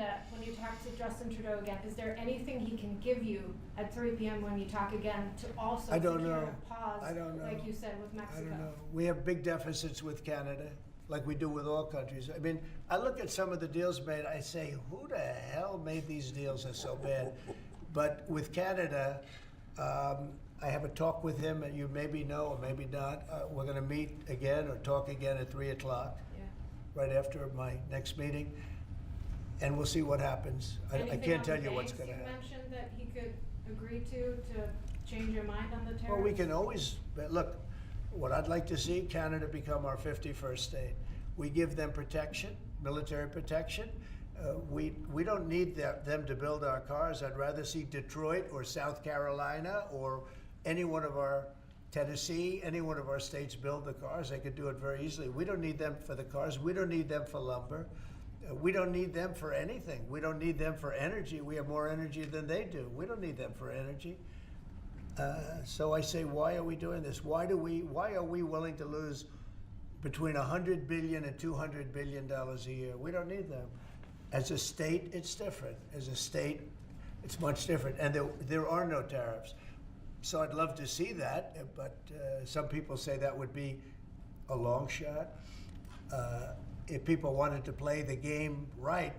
Canada, when you talk to Justin Trudeau again, is there anything he can give you at 3 p.m. when you talk again to also secure a pause, I don't know. like you said, with Mexico? I don't know. We have big deficits with Canada, like we do with all countries. I mean, I look at some of the deals made, I say, who the hell made these deals are so bad? But with Canada, I have a talk with him, and you maybe know or maybe not. We're going to meet again or talk again at 3 o'clock, right after my next meeting, and we'll see what happens. I can't tell you what's going to happen. You mentioned that he could agree to change your mind on the tariffs? Well, we can always, look, what I'd like to see, Canada become our 51st state. We give them protection, military protection. We don't need them to build our cars. I'd rather see Detroit or South Carolina or any one of our, Tennessee, any one of our states build the cars. They could do it very easily. We don't need them for the cars. We don't need them for lumber. We don't need them for anything. We don't need them for energy. We have more energy than they do. We don't need them for energy. So I say, why are we doing this? Why are we willing to lose between $100 billion and $200 billion a year? We don't need them. As a state, it's different. As a state, it's much different. And there are no tariffs. So I'd love to see that, but some people say that would be a long shot. If people wanted to play the game right,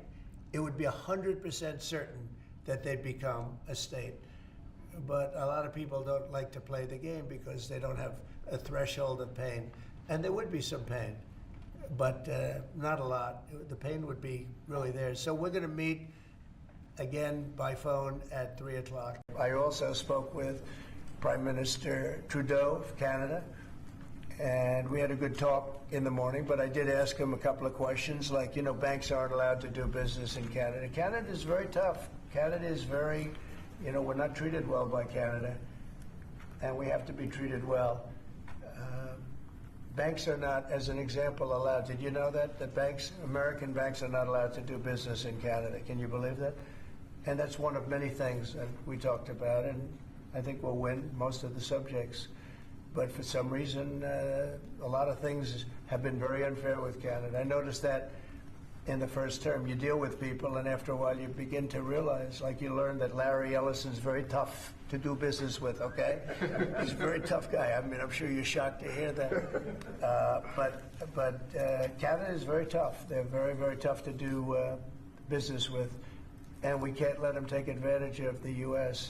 it would be 100% certain that they'd become a state. But a lot of people don't like to play the game because they don't have a threshold of pain. And there would be some pain, but not a lot. The pain would be really there. So we're going to meet again by phone at 3 o'clock. I also spoke with Prime Minister Trudeau of Canada, and we had a good talk in the morning, but I did ask him a couple of questions, like, you know, banks aren't allowed to do business in Canada. Canada is very tough. Canada is very, you know, we're not treated well by Canada, and we have to be treated well. Banks are not, as an example, allowed. Did you know that? That banks, American banks, are not allowed to do business in Canada. Can you believe that? And that's one of many things that we talked about, and I think we'll win most of the subjects. But for some reason, a lot of things have been very unfair with Canada. I noticed that in the first term. You deal with people, and after a while you begin to realize, like you learn that Larry Ellison's very tough to do business with, okay? He's a very tough guy. I mean, I'm sure you're shocked to hear that. But Canada is very tough. They're very, very tough to do business with, and we can't let them take advantage of the U.S.